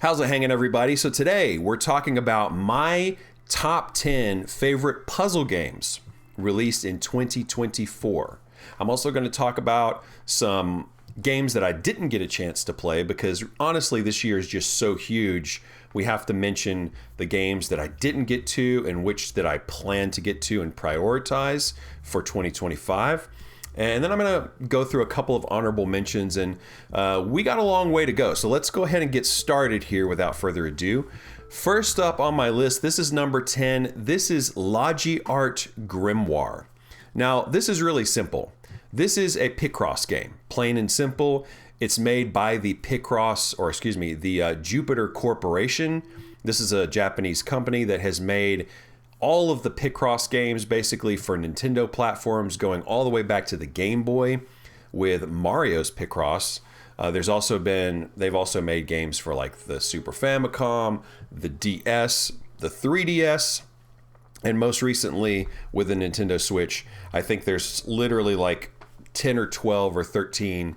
How's it hanging, everybody? So today we're talking about my top 10 favorite puzzle games released in 2024. I'm also going to talk about some games that I didn't get a chance to play because honestly, this year is just so huge. We have to mention the games that I didn't get to and which that I plan to get to and prioritize for 2025. And then I'm going to go through a couple of honorable mentions, and we got a long way to go. So let's go ahead and get started here without further ado. First up on my list, this is number 10. This is Logi Art Grimoire. Now, this is really simple. This is a Picross game, plain and simple. It's made by the the Jupiter Corporation. This is a Japanese company that has made all of the Picross games basically for Nintendo platforms, going all the way back to the Game Boy with Mario's Picross. They've also made games for like the Super Famicom, the DS, the 3DS, and most recently with the Nintendo Switch. I think there's literally like 10 or 12 or 13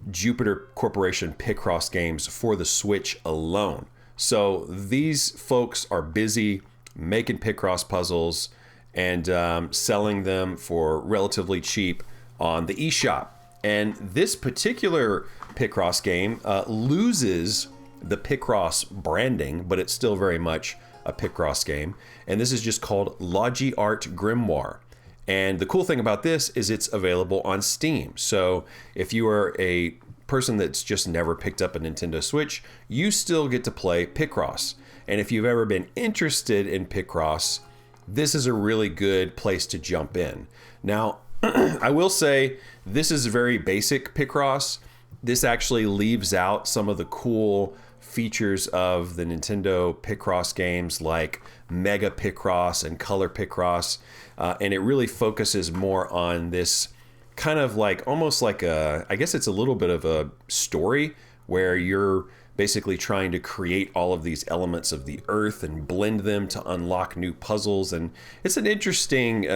Jupiter Corporation Picross games for the Switch alone. So these folks are busy making Picross puzzles and selling them for relatively cheap on the eShop. And this particular Picross game loses the Picross branding, but it's still very much a Picross game. And this is just called Logi Art Grimoire. And the cool thing about this is it's available on Steam. So if you are a person that's just never picked up a Nintendo Switch, you still get to play Picross. And if you've ever been interested in Picross, this is a really good place to jump in. Now, I will say this is very basic Picross. This actually leaves out some of the cool features of the Nintendo Picross games like Mega Picross and Color Picross. And it really focuses more on this kind of like almost like I guess it's a little bit of a story where you're basically trying to create all of these elements of the earth and blend them to unlock new puzzles. And it's an interesting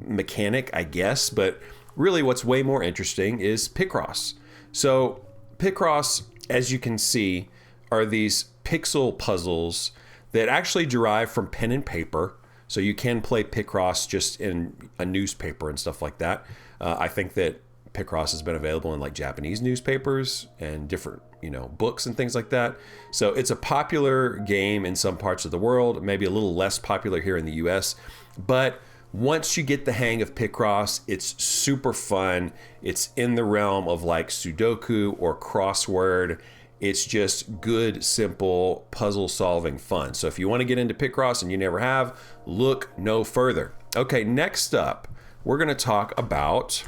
mechanic, I guess, but really what's way more interesting is Picross. So Picross, as you can see, are these pixel puzzles that actually derive from pen and paper. So you can play Picross just in a newspaper and stuff like that. I think that Picross has been available in like Japanese newspapers and different, books and things like that. So it's a popular game in some parts of the world, maybe a little less popular here in the US. But once you get the hang of Picross, it's super fun. It's in the realm of like Sudoku or crossword. It's just good, simple puzzle solving fun. So if you want to get into Picross and you never have, look no further. Okay, next up, we're going to talk about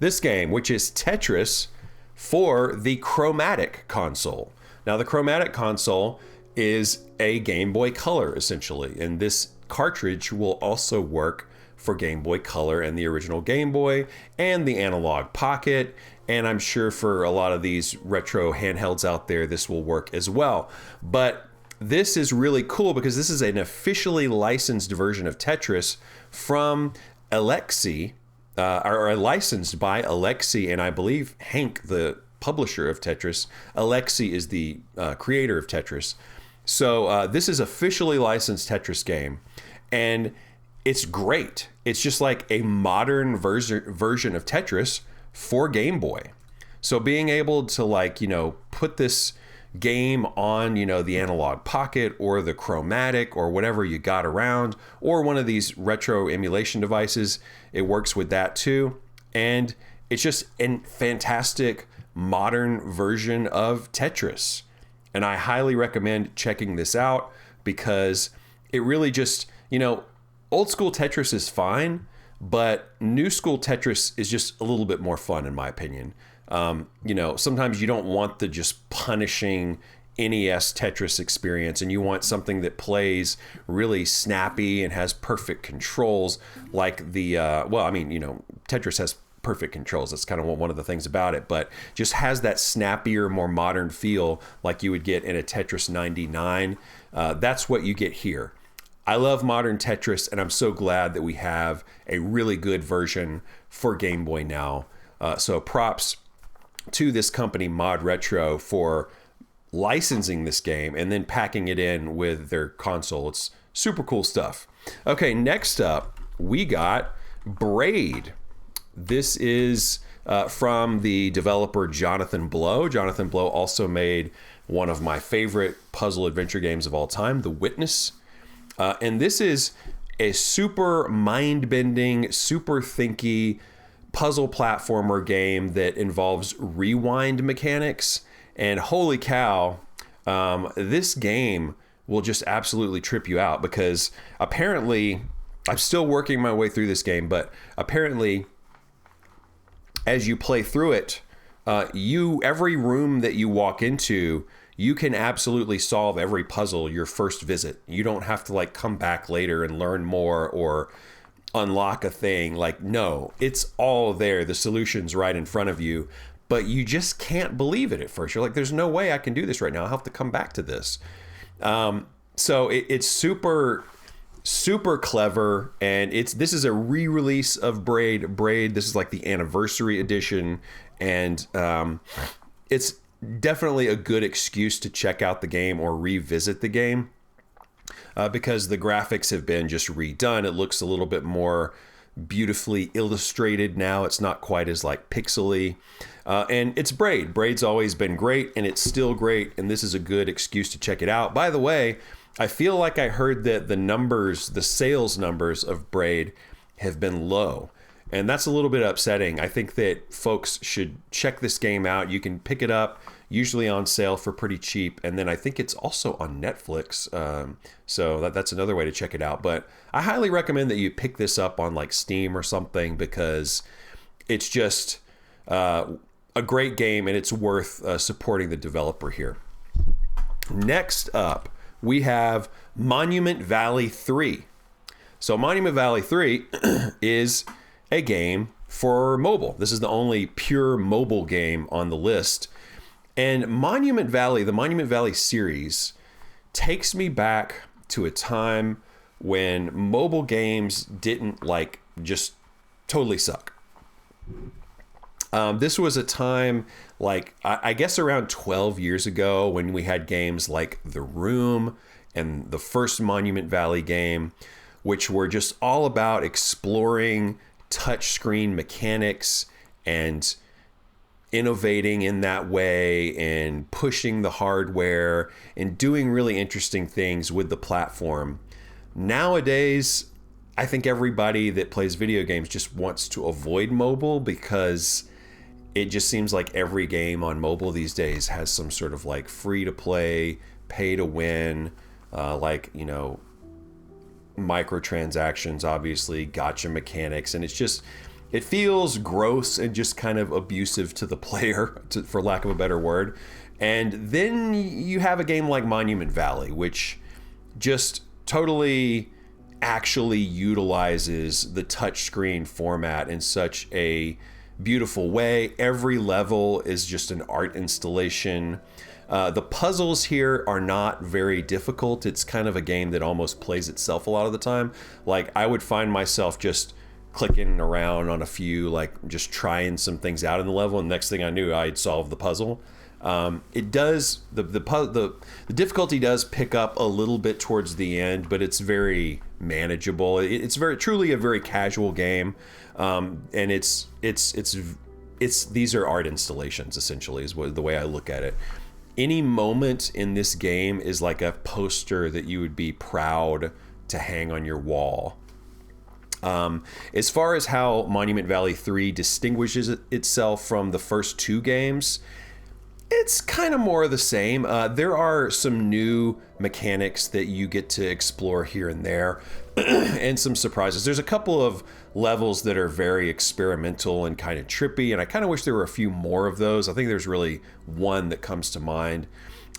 this game, which is Tetris for the Chromatic console. Now, the Chromatic console is a Game Boy Color, essentially, and this cartridge will also work for Game Boy Color and the original Game Boy and the Analog Pocket, and I'm sure for a lot of these retro handhelds out there, this will work as well. But this is really cool because this is an officially licensed version of Tetris from Alexi, or licensed by Alexi, and I believe Hank, the publisher of Tetris. Alexi is the creator of Tetris. So this is officially licensed Tetris game, and it's great. It's just like a modern version of Tetris for Game Boy. So being able to put this game on, the Analog Pocket or the Chromatic or whatever you got around, or one of these retro emulation devices, it works with that too. And it's just a fantastic modern version of Tetris. And I highly recommend checking this out because it really just, old school Tetris is fine, but new school Tetris is just a little bit more fun in my opinion. Sometimes you don't want the just punishing NES Tetris experience, and you want something that plays really snappy and has perfect controls like the, Tetris has perfect controls. That's kind of one of the things about it, but just has that snappier, more modern feel like you would get in a Tetris 99. That's what you get here. I love modern Tetris, and I'm so glad that we have a really good version for Game Boy now. So props to this company, Mod Retro, for licensing this game and then packing it in with their console. It's super cool stuff. Okay, next up, we got Braid. This is from the developer Jonathan Blow. Jonathan Blow also made one of my favorite puzzle adventure games of all time, The Witness. And this is a super mind-bending, super thinky puzzle platformer game that involves rewind mechanics. And holy cow, this game will just absolutely trip you out, because apparently, I'm still working my way through this game, but apparently as you play through it, every room that you walk into, you can absolutely solve every puzzle your first visit. You don't have to like come back later and learn more or unlock a thing. Like, no, it's all there. The solution's right in front of you, but you just can't believe it at first. You're like, there's no way I can do this right now. I'll have to come back to this. So it's super clever, and this is a re-release of Braid. This is like the anniversary edition, and it's definitely a good excuse to check out the game or revisit the game, because the graphics have been just redone. It looks a little bit more beautifully illustrated now. It's not quite as like pixely, and it's Braid. Braid's always been great, and it's still great, and this is a good excuse to check it out. By the way, I feel like I heard that the sales numbers of Braid have been low, and that's a little bit upsetting. I think that folks should check this game out. You can pick it up, usually on sale for pretty cheap, and then I think it's also on Netflix, so that's another way to check it out. But I highly recommend that you pick this up on like Steam or something, because it's just a great game, and it's worth supporting the developer here. Next up, we have Monument Valley 3. So Monument Valley 3 is a game for mobile. This is the only pure mobile game on the list. And the Monument Valley series takes me back to a time when mobile games didn't like just totally suck. This was a time like, I guess around 12 years ago, when we had games like The Room and the first Monument Valley game, which were just all about exploring touchscreen mechanics and innovating in that way and pushing the hardware and doing really interesting things with the platform. Nowadays, I think everybody that plays video games just wants to avoid mobile, because it just seems like every game on mobile these days has some sort of like free to play, pay to win, microtransactions, obviously, gotcha mechanics. And it feels gross and just kind of abusive to the player, for lack of a better word. And then you have a game like Monument Valley, which just totally actually utilizes the touchscreen format in such a beautiful way. Every level is just an art installation. The puzzles here are not very difficult. It's kind of a game that almost plays itself a lot of the time. Like, I would find myself just clicking around on a few, like just trying some things out in the level, and next thing I knew, I'd solved the puzzle. It does, the difficulty does pick up a little bit towards the end, but it's very manageable. It's truly a very casual game, and it's these are art installations, essentially, is the way I look at it. Any moment in this game is like a poster that you would be proud to hang on your wall. As far as how Monument Valley 3 distinguishes itself from the first two games, it's kind of more of the same. There are some new mechanics that you get to explore here and there, and some surprises. There's a couple of levels that are very experimental and kind of trippy, and I kind of wish there were a few more of those. I think there's really one that comes to mind.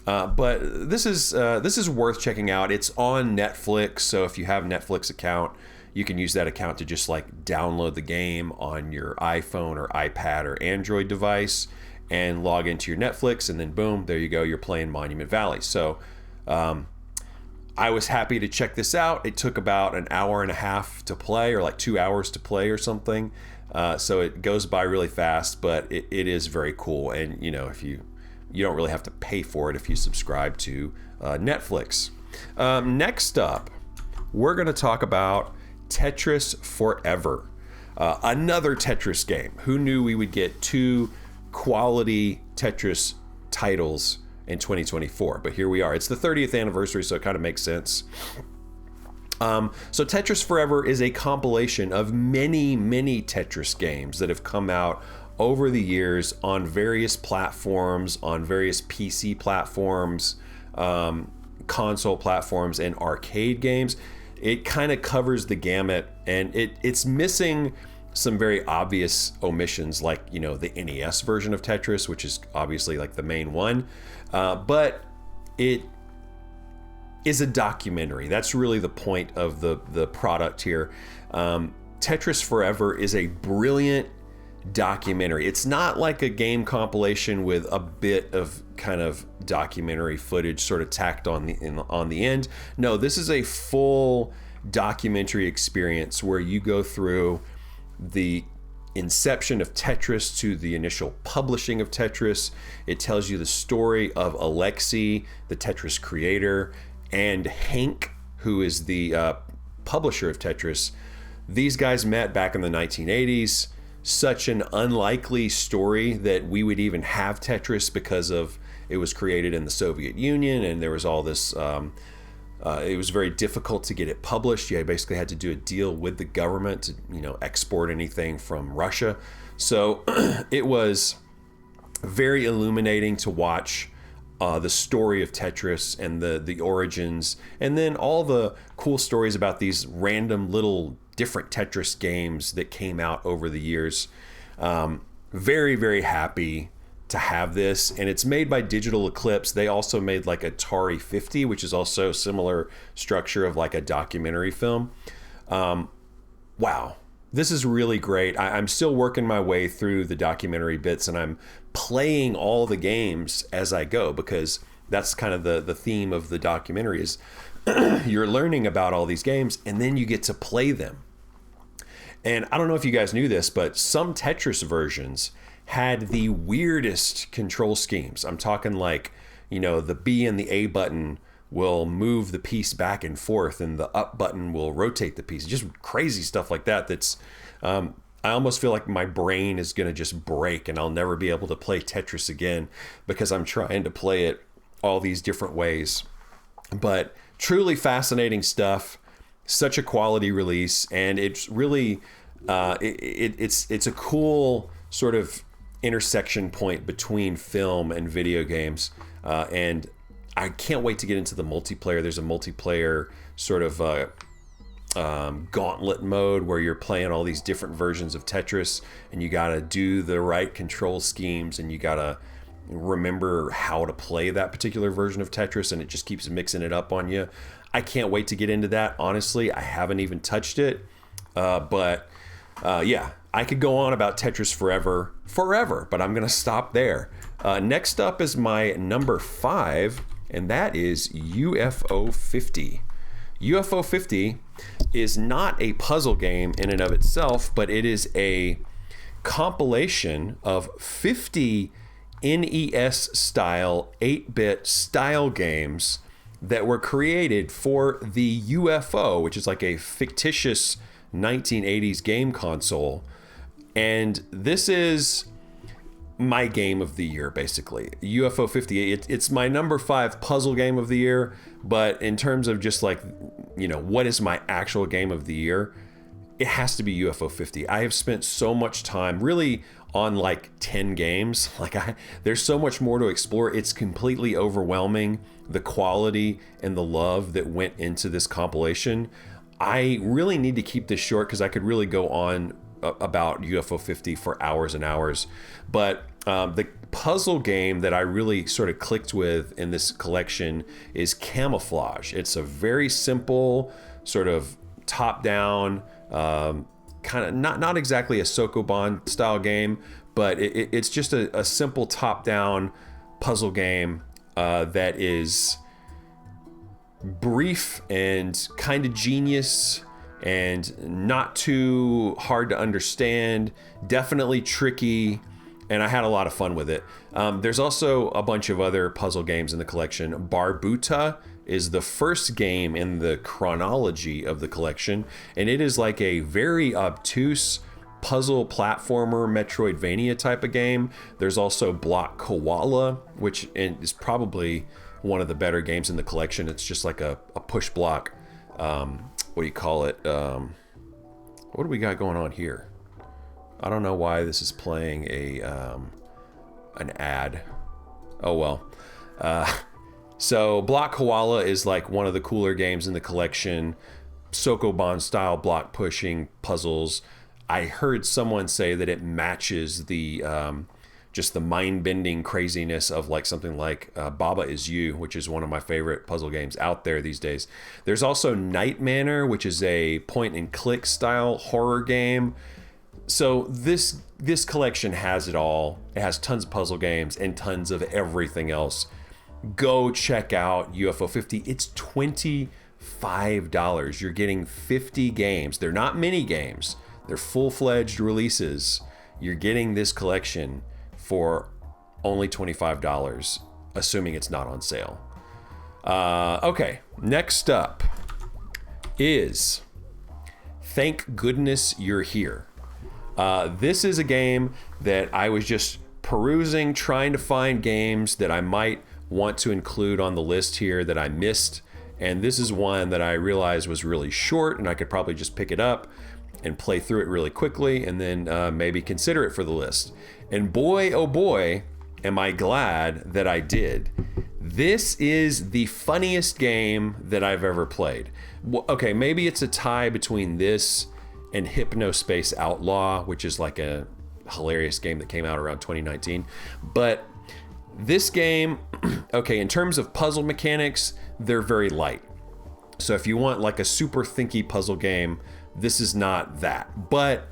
But this is worth checking out. It's on Netflix, so if you have a Netflix account, you can use that account to just like download the game on your iPhone or iPad or Android device and log into your Netflix, and then boom, there you go, you're playing Monument Valley. So I was happy to check this out. It took about an hour and a half to play, or like 2 hours to play or something. So it goes by really fast, but it is very cool. And, you know, if you you don't really have to pay for it if you subscribe to Netflix. Next up, we're going to talk about Tetris Forever. Another Tetris game. Who knew we would get 2 quality Tetris titles in 2024? But here we are. It's the 30th anniversary, so it kind of makes sense. So Tetris Forever is a compilation of many, many Tetris games that have come out over the years on various platforms, on various PC platforms, console platforms, and arcade games. It kind of covers the gamut, and it's missing some very obvious omissions, like, you know, the NES version of Tetris, which is obviously like the main one, but it is a documentary. That's really the point of the product here. Tetris Forever is a brilliant documentary. It's not like a game compilation with a bit of kind of documentary footage sort of tacked on the end. No, this is a full documentary experience where you go through the inception of Tetris to the initial publishing of Tetris. It tells you the story of Alexei, the Tetris creator, and Henk, who is the publisher of Tetris. These guys met back in the 1980s. Such an unlikely story that we would even have Tetris because of it was created in the Soviet Union, and there was all this. It was very difficult to get it published. You basically had to do a deal with the government to, you know, export anything from Russia. So it was very illuminating to watch the story of Tetris and the origins, and then all the cool stories about these random little different Tetris games that came out over the years. Very, very happy to have this, and it's made by Digital Eclipse. They also made like Atari 50, which is also similar structure of like a documentary film. Wow, this is really great. I'm still working my way through the documentary bits, and I'm playing all the games as I go, because that's kind of the theme of the documentary is you're learning about all these games and then you get to play them. And I don't know if you guys knew this, but some Tetris versions had the weirdest control schemes. I'm talking like, you know, the B and the A button will move the piece back and forth, and the up button will rotate the piece. Just crazy stuff like that. That's, I almost feel like my brain is going to just break and I'll never be able to play Tetris again because I'm trying to play it all these different ways. But truly fascinating stuff. Such a quality release, and it's really, it's a cool sort of intersection point between film and video games, and I can't wait to get into the multiplayer. There's a multiplayer sort of gauntlet mode where you're playing all these different versions of Tetris, and you gotta do the right control schemes, and you gotta remember how to play that particular version of Tetris, and it just keeps mixing it up on you. I can't wait to get into that. Honestly, I haven't even touched it, but yeah, I could go on about Tetris forever, but I'm gonna stop there. Next up is my number 5, and that is UFO 50. UFO 50 is not a puzzle game in and of itself, but it is a compilation of 50 NES style 8-bit style games that were created for the UFO, which is like a fictitious 1980s game console. And this is my game of the year, basically. UFO 50, it's my number 5 puzzle game of the year, but in terms of just like, you know, what is my actual game of the year, it has to be UFO 50. I have spent so much time really on like 10 games. There's so much more to explore. It's completely overwhelming, the quality and the love that went into this compilation. I really need to keep this short because I could really go on about UFO 50 for hours and hours. But the puzzle game that I really sort of clicked with in this collection is Camouflage. It's a very simple sort of top-down, kind of not exactly a Sokoban style game, but it's just a simple top-down puzzle game that is brief and kind of genius and not too hard to understand, definitely tricky, and I had a lot of fun with it. There's also a bunch of other puzzle games in the collection. Barbuta is the first game in the chronology of the collection, and it is like a very obtuse puzzle platformer Metroidvania type of game. There's also Block Koala, which is probably one of the better games in the collection. It's just like a push block. What do you call it? What do we got going on here? I don't know why this is playing an ad. Oh well. So Block Koala is like one of the cooler games in the collection. Sokoban style block pushing puzzles. I heard someone say that it matches the just the mind-bending craziness of like something like Baba Is You, which is one of my favorite puzzle games out there these days. There's also Night Manor, which is a point-and-click style horror game. So this collection has it all. It has tons of puzzle games and tons of everything else. Go check out UFO 50. It's $25. You're getting 50 games. They're not mini games. They're full-fledged releases. You're getting this collection for only $25, assuming it's not on sale. Okay, next up is Thank Goodness You're Here. This is a game that I was just perusing, trying to find games that I might want to include on the list here that I missed. And this is one that I realized was really short, and I could probably just pick it up and play through it really quickly, and then maybe consider it for the list. And boy, oh boy, am I glad that I did. This is the funniest game that I've ever played. Okay, maybe it's a tie between this and Hypnospace Outlaw, which is like a hilarious game that came out around 2019. But this game, okay, in terms of puzzle mechanics, they're very light. So if you want like a super thinky puzzle game, this is not that. But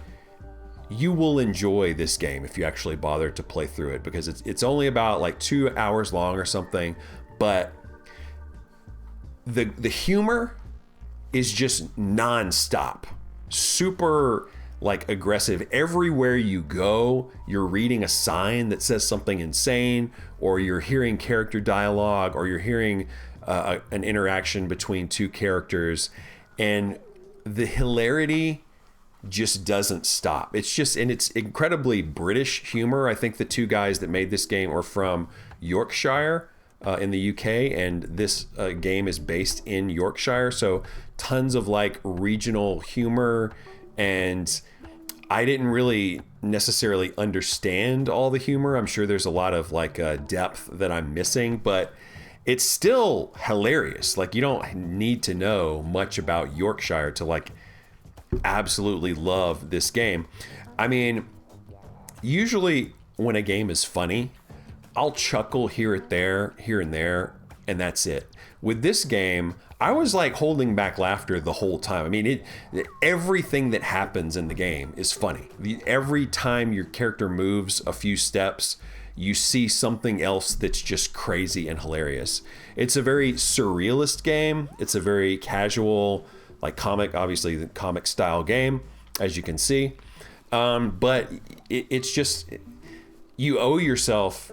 you will enjoy this game if you actually bother to play through it, because it's only about like 2 hours long or something. But the humor is just nonstop. Super like aggressive. Everywhere you go, you're reading a sign that says something insane, or you're hearing character dialogue, or you're hearing an interaction between two characters, and the hilarity just doesn't stop. It's just, and it's incredibly British humor. I think the two guys that made this game are from Yorkshire in the UK, and this game is based in Yorkshire, so tons of like regional humor. And I didn't really necessarily understand all the humor. I'm sure there's a lot of like depth that I'm missing, but it's still hilarious. Like, you don't need to know much about Yorkshire to like absolutely love this game. I mean, usually when a game is funny, I'll chuckle here and there, and that's it. With this game, I was like holding back laughter the whole time. I mean, everything that happens in the game is funny. Every time your character moves a few steps, you see something else that's just crazy and hilarious. It's a very surrealist game. It's a very casual, like obviously the comic style game, as you can see. But it's just, you owe yourself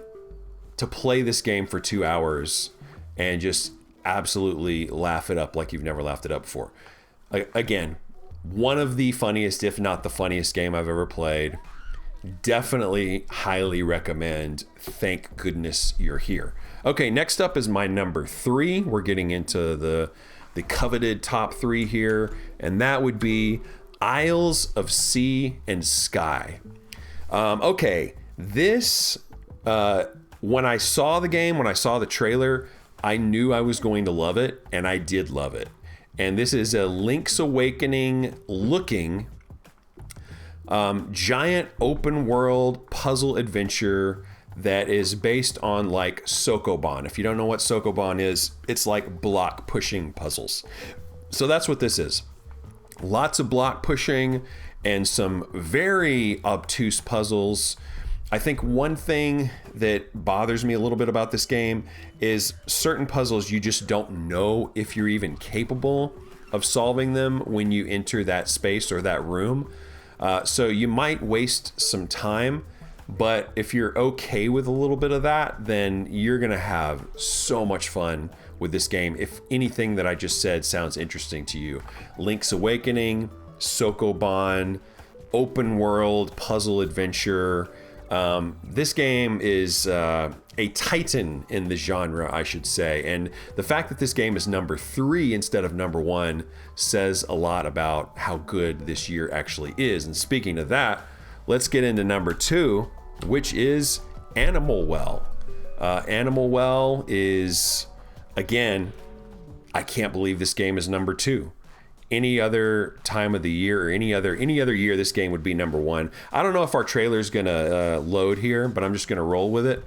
to play this game for 2 hours and just absolutely laugh it up like you've never laughed it up before. Again, one of the funniest, if not the funniest game I've ever played. Definitely highly recommend Thank Goodness You're Here. Okay, next up is my number 3. We're getting into the coveted top 3 here, and that would be Isles of Sea and Sky. Okay, this, when I saw the game, when I saw the trailer, I knew I was going to love it, and I did love it. And this is a Link's Awakening looking giant open world puzzle adventure that is based on like Sokoban. If you don't know what Sokoban is, it's like block pushing puzzles. So that's what this is. Lots of block pushing and some very obtuse puzzles. I think one thing that bothers me a little bit about this game is certain puzzles you just don't know if you're even capable of solving them when you enter that space or that room. So you might waste some time But if you're okay with a little bit of that, then you're going to have so much fun with this game. If anything that I just said sounds interesting to you, Link's Awakening, Sokoban, open world puzzle adventure. This game is a titan in the genre, I should say. And the fact that this game is number 3 instead of number 1 says a lot about how good this year actually is. And speaking of that, let's get into number 2, which is Animal Well. Animal Well is, again, I can't believe this game is number 2. Any other time of the year or any other year, this game would be number 1. I don't know if our trailer is gonna load here, but I'm just gonna roll with it.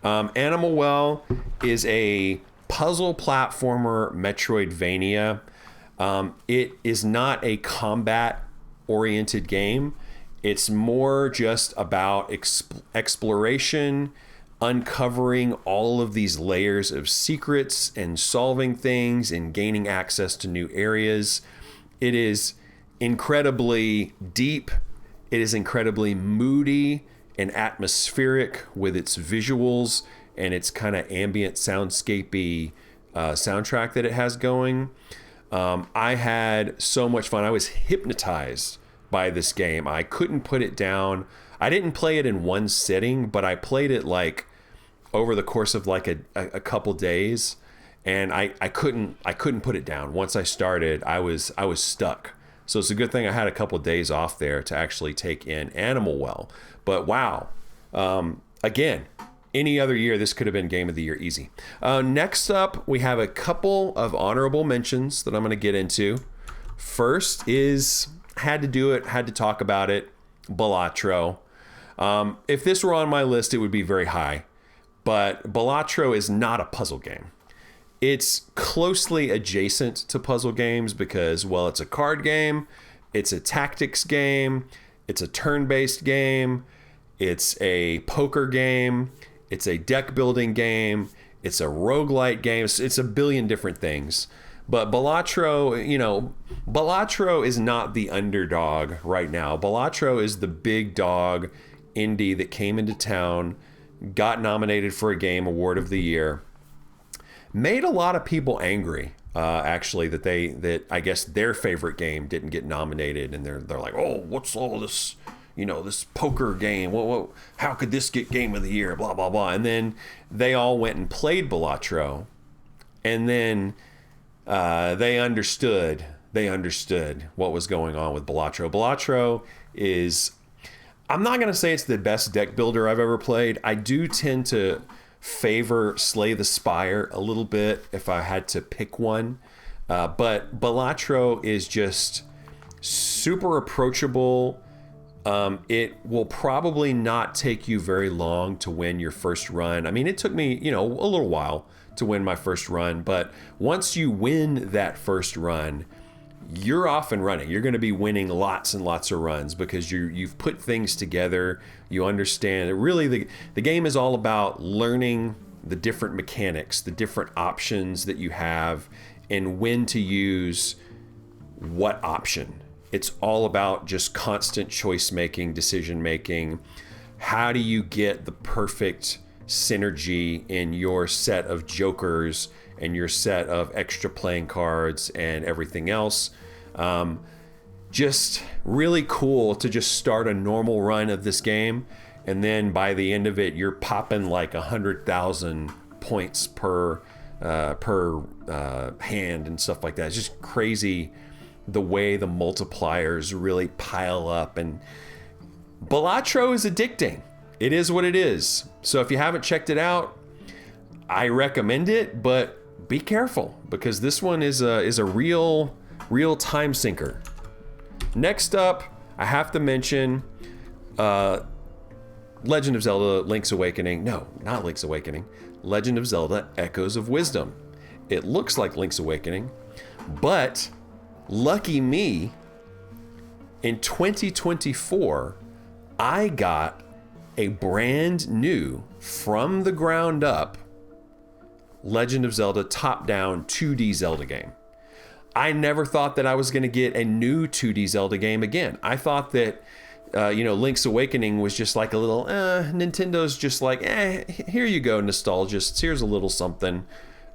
Animal Well is a puzzle platformer Metroidvania. It is not a combat oriented game. It's more just about exploration, uncovering all of these layers of secrets and solving things and gaining access to new areas. It is incredibly deep. It is incredibly moody and atmospheric with its visuals and its kind of ambient soundscapey soundtrack that it has going. I had so much fun. I was hypnotized by this game. I couldn't put it down. I didn't play it in one sitting, but I played it like over the course of like a couple days, and I couldn't put it down. Once I started, I was stuck. So it's a good thing I had a couple of days off there to actually take in Animal Well. But wow, again, any other year this could have been Game of the Year easy. Next up, we have a couple of honorable mentions that I'm going to get into. First is had to talk about it, Balatro. If this were on my list, it would be very high. But Balatro is not a puzzle game. It's closely adjacent to puzzle games because, well, it's a card game, it's a tactics game, it's a turn-based game, it's a poker game, it's a deck building game, it's a roguelite game, it's a billion different things. But Balatro is not the underdog right now. Balatro is the big dog indie that came into town, got nominated for a Game Award of the Year, made a lot of people angry. Actually, that I guess their favorite game didn't get nominated, and they're like, oh, what's all this? This poker game. What? How could this get Game of the Year? Blah blah blah. And then they all went and played Balatro, and then they understood what was going on with Balatro. Balatro is, I'm not going to say it's the best deck builder I've ever played. I do tend to favor Slay the Spire a little bit if I had to pick one. But Balatro is just super approachable. It will probably not take you very long to win your first run. I mean, it took me, a little while to win my first run, but once you win that first run, you're off and running. You're going to be winning lots and lots of runs because you've put things together. You understand. Really, the game is all about learning the different mechanics, the different options that you have, and when to use what option. It's all about just constant choice making, decision making. How do you get the perfect synergy in your set of jokers and your set of extra playing cards and everything else? Just really cool to just start a normal run of this game, and then by the end of it, you're popping like 100,000 points per hand and stuff like that. It's just crazy the way the multipliers really pile up, and Balatro is addicting. It is what it is. So if you haven't checked it out, I recommend it, but be careful because this one is a real time sinker. Next up, I have to mention Legend of Zelda Link's Awakening. No, not Link's Awakening. Legend of Zelda Echoes of Wisdom. It looks like Link's Awakening, but lucky me, in 2024, I got a brand new, from the ground up, Legend of Zelda top-down 2D Zelda game. I never thought that I was going to get a new 2D Zelda game again. I thought that Link's Awakening was just like a little, Nintendo's just like, here you go, nostalgists. Here's a little something.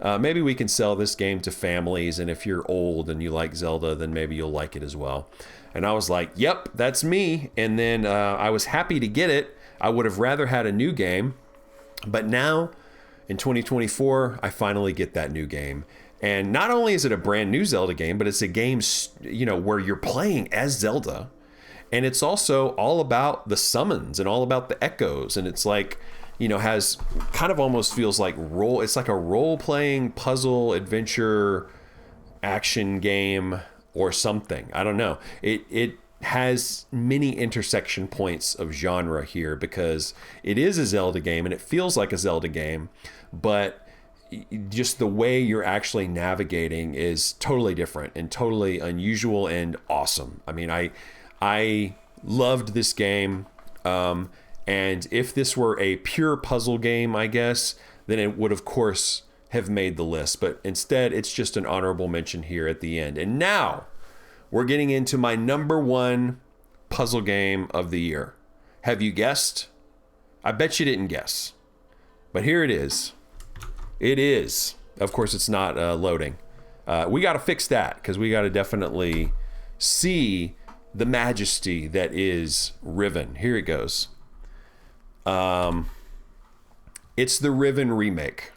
Maybe we can sell this game to families, and if you're old and you like Zelda, then maybe you'll like it as well. And I was like, yep, that's me. And then I was happy to get it. I would have rather had a new game. But now, in 2024, I finally get that new game. And not only is it a brand new Zelda game, but it's a game, where you're playing as Zelda. And it's also all about the summons and all about the echoes. And it's like, has kind of almost feels like it's like a role-playing puzzle adventure action game or something. I don't know. It has many intersection points of genre here because it is a Zelda game and it feels like a Zelda game, but just the way you're actually navigating is totally different and totally unusual and awesome. I mean, I loved this game. And if this were a pure puzzle game, I guess, then it would, of course, have made the list. But instead, it's just an honorable mention here at the end. And now we're getting into my number one puzzle game of the year. Have you guessed? I bet you didn't guess. But here it is. It is. Of course, it's not loading. We got to fix that because we got to definitely see the majesty that is Riven. Here it goes. It's the Riven remake,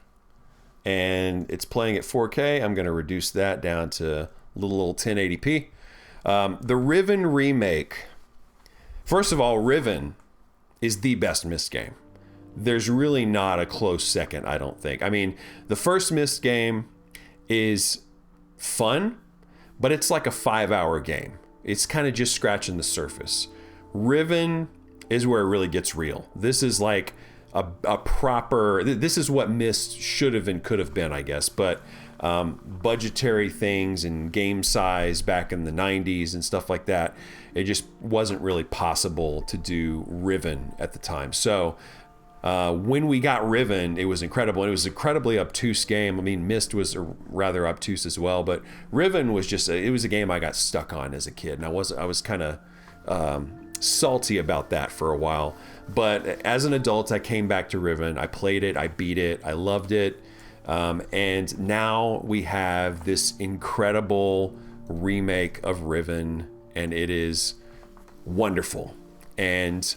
and it's playing at 4K. I'm going to reduce that down to little 1080p. The Riven remake. First of all, Riven is the best Myst game. There's really not a close second, I don't think. I mean, the first Myst game is fun, but it's like a 5-hour game. It's kind of just scratching the surface. Riven is where it really gets real. This is like a proper, this is what Myst should have and could have been, I guess, but budgetary things and game size back in the 90s and stuff like that, it just wasn't really possible to do Riven at the time. So when we got Riven, it was incredible. And it was an incredibly obtuse game. I mean, Myst was rather obtuse as well, but Riven was just, it was a game I got stuck on as a kid. And I was kind of salty about that for a while. But as an adult, I came back to Riven. I played it. I beat it. I loved it. And now we have this incredible remake of Riven, and it is wonderful. And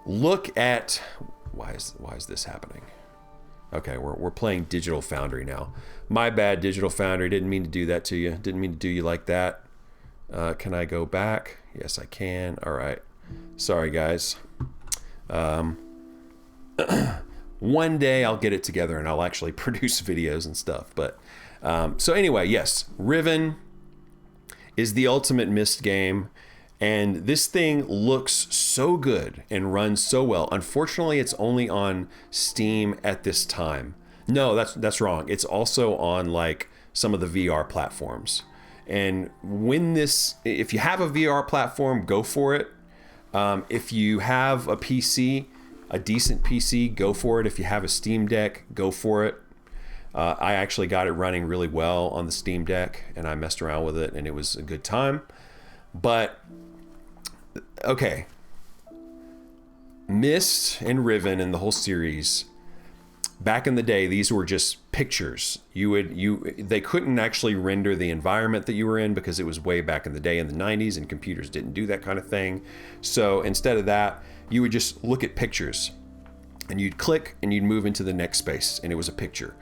look at, why is this happening? Okay, we're playing Digital Foundry now. My bad, Digital Foundry. Didn't mean to do that to you. Didn't mean to do you like that. Can I go back? Yes, I can. All right. Sorry, guys. One day I'll get it together and I'll actually produce videos and stuff. But so anyway, yes, Riven is the ultimate Myst game. And this thing looks so good and runs so well. Unfortunately, it's only on Steam at this time. No, that's wrong. It's also on like some of the VR platforms. And if you have a VR platform, go for it. If you have a PC, a decent PC, go for it. If you have a Steam Deck, go for it. I actually got it running really well on the Steam Deck, and I messed around with it, and it was a good time. But okay, Myst and Riven and the whole series. Back in the day, these were just pictures. They couldn't actually render the environment that you were in because it was way back in the day in the 90s, and computers didn't do that kind of thing. So instead of that, you would just look at pictures, and you'd click and you'd move into the next space, and it was a picture.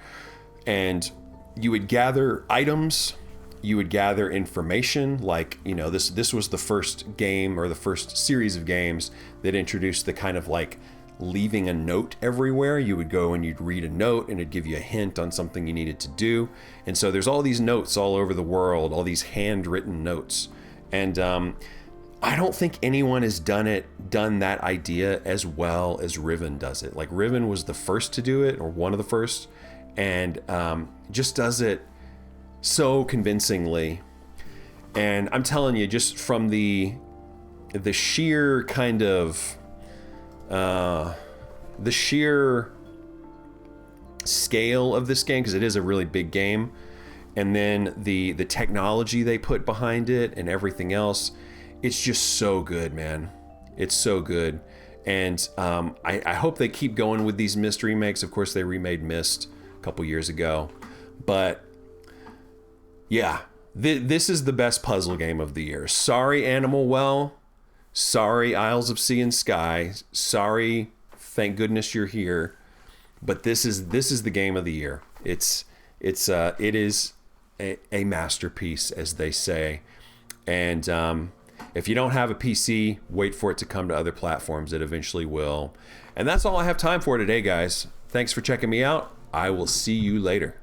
And you would gather items, you would gather information, like, this was the first game or the first series of games that introduced the kind of like leaving a note everywhere. You would go and you'd read a note and it'd give you a hint on something you needed to do. And so there's all these notes all over the world, all these handwritten notes. And I don't think anyone has done that idea as well as Riven does it. Like, Riven was the first to do it, or one of the first, and just does it so convincingly. And I'm telling you, just from the sheer kind of the sheer scale of this game, because it is a really big game, and then the technology they put behind it and everything else, it's just so good, man. It's so good. And I hope they keep going with these Myst remakes. Of course, they remade Myst a couple years ago. But yeah, this is the best puzzle game of the year. Sorry, Animal Well. Sorry, Isles of Sea and Sky. Sorry, thank goodness you're here. But this is the game of the year. It is a masterpiece, as they say. And if you don't have a PC, wait for it to come to other platforms. It eventually will. And that's all I have time for today, guys. Thanks for checking me out. I will see you later.